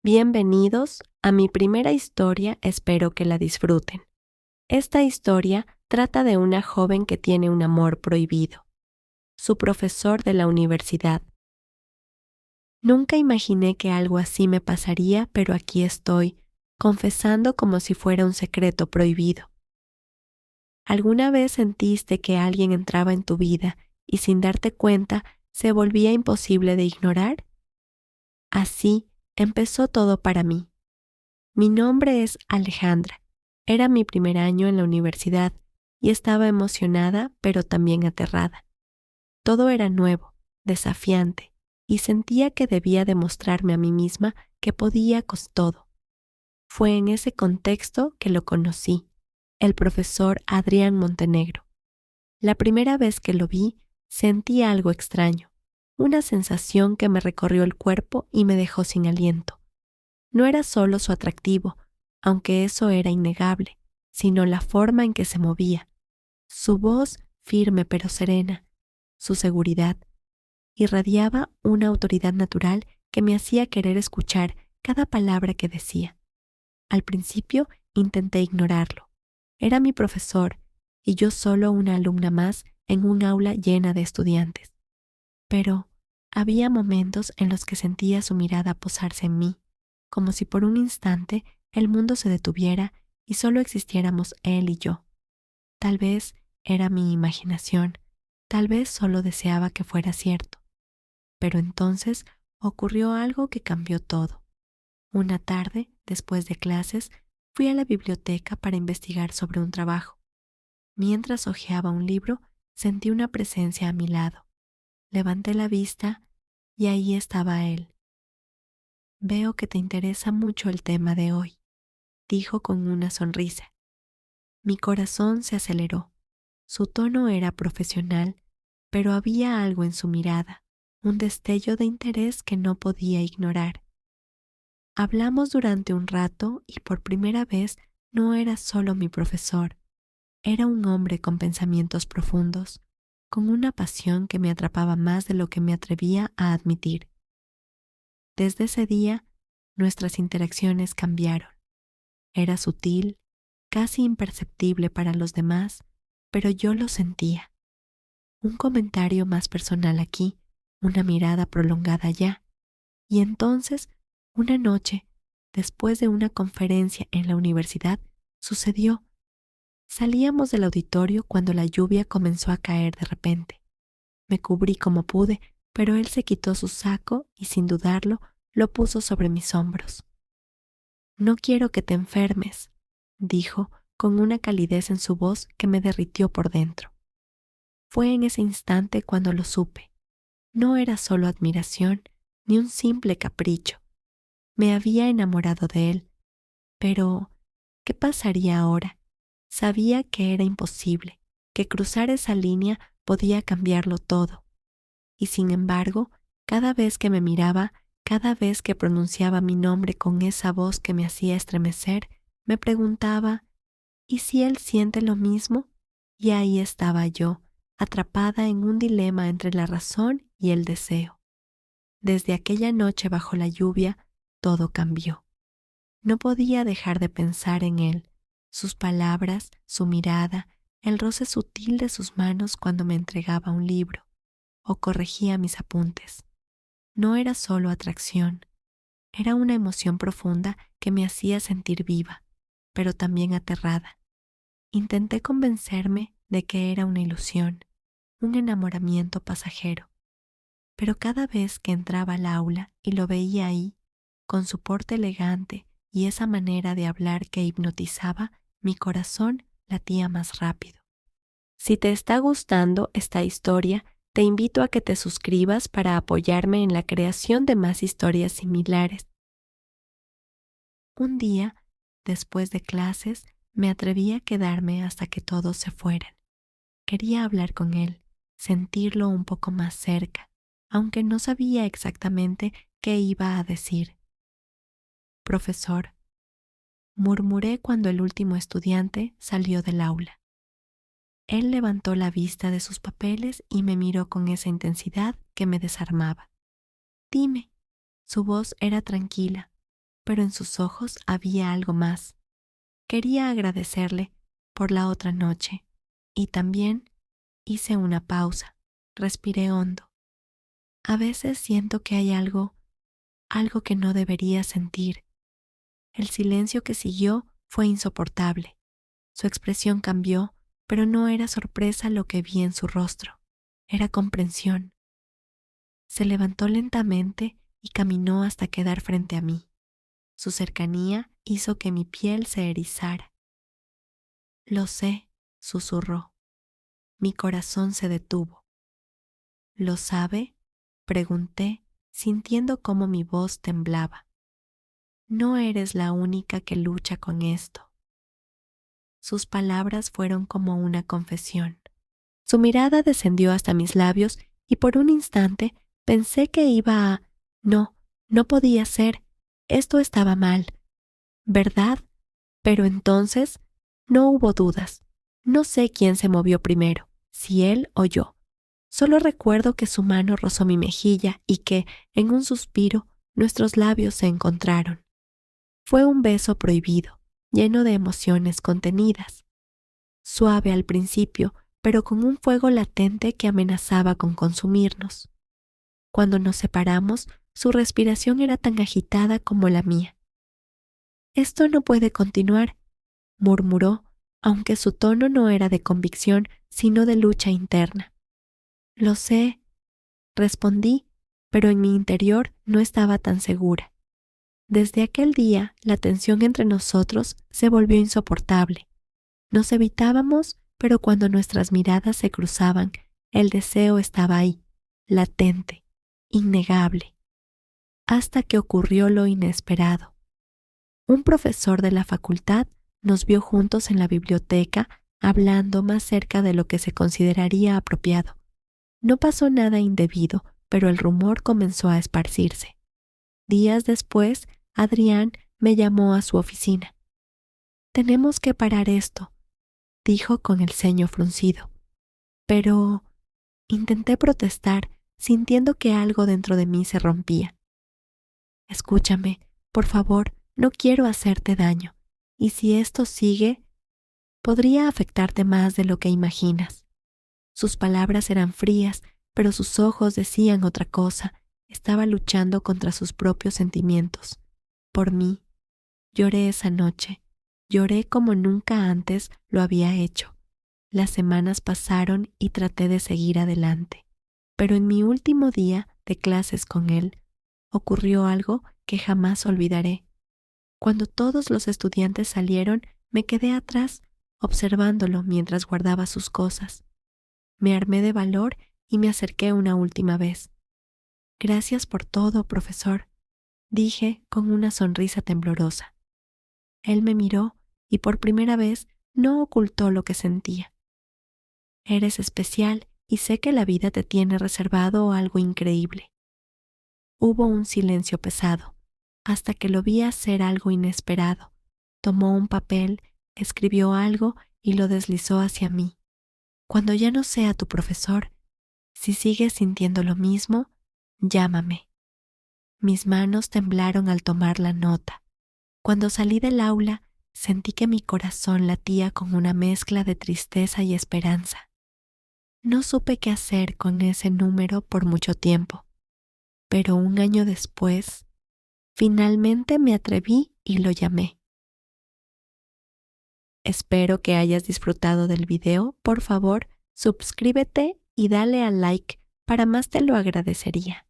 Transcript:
Bienvenidos a mi primera historia, espero que la disfruten. Esta historia trata de una joven que tiene un amor prohibido. Su profesor de la universidad. Nunca imaginé que algo así me pasaría, pero aquí estoy, confesando como si fuera un secreto prohibido. ¿Alguna vez sentiste que alguien entraba en tu vida y sin darte cuenta se volvía imposible de ignorar? Así empezó todo para mí. Mi nombre es Alejandra. Era mi primer año en la universidad y estaba emocionada, pero también aterrada. Todo era nuevo, desafiante, y sentía que debía demostrarme a mí misma que podía con todo. Fue en ese contexto que lo conocí, el profesor Adrián Montenegro. La primera vez que lo vi, sentí algo extraño, una sensación que me recorrió el cuerpo y me dejó sin aliento. No era solo su atractivo, aunque eso era innegable, sino la forma en que se movía. Su voz firme pero serena, su seguridad, irradiaba una autoridad natural que me hacía querer escuchar cada palabra que decía. Al principio intenté ignorarlo. Era mi profesor y yo solo una alumna más en un aula llena de estudiantes. Pero había momentos en los que sentía su mirada posarse en mí, como si por un instante el mundo se detuviera y solo existiéramos él y yo. Tal vez era mi imaginación, tal vez solo deseaba que fuera cierto. Pero entonces ocurrió algo que cambió todo. Una tarde, después de clases, fui a la biblioteca para investigar sobre un trabajo. Mientras hojeaba un libro, sentí una presencia a mi lado. Levanté la vista y ahí estaba él. Veo que te interesa mucho el tema de hoy, dijo con una sonrisa. Mi corazón se aceleró. Su tono era profesional, pero había algo en su mirada, un destello de interés que no podía ignorar. Hablamos durante un rato y por primera vez no era solo mi profesor, era un hombre con pensamientos profundos, con una pasión que me atrapaba más de lo que me atrevía a admitir. Desde ese día, nuestras interacciones cambiaron. Era sutil, casi imperceptible para los demás, pero yo lo sentía. Un comentario más personal aquí, una mirada prolongada allá. Y entonces, una noche, después de una conferencia en la universidad, sucedió. Salíamos del auditorio cuando la lluvia comenzó a caer de repente. Me cubrí como pude, pero él se quitó su saco y sin dudarlo, lo puso sobre mis hombros. No quiero que te enfermes, dijo con una calidez en su voz que me derritió por dentro. Fue en ese instante cuando lo supe. No era solo admiración, ni un simple capricho. Me había enamorado de él. Pero, ¿qué pasaría ahora? Sabía que era imposible, que cruzar esa línea podía cambiarlo todo. Y sin embargo, cada vez que me miraba, cada vez que pronunciaba mi nombre con esa voz que me hacía estremecer, me preguntaba, ¿y si él siente lo mismo? Y ahí estaba yo, atrapada en un dilema entre la razón y el deseo. Desde aquella noche bajo la lluvia, todo cambió. No podía dejar de pensar en él, sus palabras, su mirada, el roce sutil de sus manos cuando me entregaba un libro o corregía mis apuntes. No era solo atracción, era una emoción profunda que me hacía sentir viva, pero también aterrada. Intenté convencerme de que era una ilusión, un enamoramiento pasajero, pero cada vez que entraba al aula y lo veía ahí, con su porte elegante y esa manera de hablar que hipnotizaba, mi corazón latía más rápido. Si te está gustando esta historia, te invito a que te suscribas para apoyarme en la creación de más historias similares. Un día, después de clases, me atreví a quedarme hasta que todos se fueran. Quería hablar con él, sentirlo un poco más cerca, aunque no sabía exactamente qué iba a decir. Profesor, murmuré cuando el último estudiante salió del aula. Él levantó la vista de sus papeles y me miró con esa intensidad que me desarmaba. Dime. Su voz era tranquila, pero en sus ojos había algo más. Quería agradecerle por la otra noche y también hice una pausa, respiré hondo. A veces siento que hay algo que no debería sentir. El silencio que siguió fue insoportable. Su expresión cambió, pero no era sorpresa lo que vi en su rostro, era comprensión. Se levantó lentamente y caminó hasta quedar frente a mí. Su cercanía hizo que mi piel se erizara. Lo sé, susurró. Mi corazón se detuvo. ¿Lo sabe? Pregunté, sintiendo cómo mi voz temblaba. No eres la única que lucha con esto. Sus palabras fueron como una confesión. Su mirada descendió hasta mis labios y por un instante pensé que iba a... No, no podía ser. Esto estaba mal. ¿Verdad? Pero entonces no hubo dudas. No sé quién se movió primero, si él o yo. Solo recuerdo que su mano rozó mi mejilla y que, en un suspiro, nuestros labios se encontraron. Fue un beso prohibido, lleno de emociones contenidas. Suave al principio, pero con un fuego latente que amenazaba con consumirnos. Cuando nos separamos, su respiración era tan agitada como la mía. «Esto no puede continuar», murmuró, aunque su tono no era de convicción, sino de lucha interna. «Lo sé», respondí, pero en mi interior no estaba tan segura. Desde aquel día, la tensión entre nosotros se volvió insoportable. Nos evitábamos, pero cuando nuestras miradas se cruzaban, el deseo estaba ahí, latente, innegable. Hasta que ocurrió lo inesperado. Un profesor de la facultad nos vio juntos en la biblioteca, hablando más cerca de lo que se consideraría apropiado. No pasó nada indebido, pero el rumor comenzó a esparcirse. Días después, Adrián me llamó a su oficina. «Tenemos que parar esto», dijo con el ceño fruncido. Pero intenté protestar, sintiendo que algo dentro de mí se rompía. «Escúchame, por favor, no quiero hacerte daño, y si esto sigue, podría afectarte más de lo que imaginas». Sus palabras eran frías, pero sus ojos decían otra cosa. Estaba luchando contra sus propios sentimientos. Por mí. Lloré esa noche. Lloré como nunca antes lo había hecho. Las semanas pasaron y traté de seguir adelante. Pero en mi último día de clases con él, ocurrió algo que jamás olvidaré. Cuando todos los estudiantes salieron, me quedé atrás, observándolo mientras guardaba sus cosas. Me armé de valor y me acerqué una última vez. «Gracias por todo, profesor», dije con una sonrisa temblorosa. Él me miró y por primera vez no ocultó lo que sentía. «Eres especial y sé que la vida te tiene reservado algo increíble». Hubo un silencio pesado, hasta que lo vi hacer algo inesperado. Tomó un papel, escribió algo y lo deslizó hacia mí. «Cuando ya no sea tu profesor, si sigues sintiendo lo mismo, llámame». Mis manos temblaron al tomar la nota. Cuando salí del aula, sentí que mi corazón latía con una mezcla de tristeza y esperanza. No supe qué hacer con ese número por mucho tiempo, pero un año después, finalmente me atreví y lo llamé. Espero que hayas disfrutado del video. Por favor, suscríbete y dale al like, para más te lo agradecería.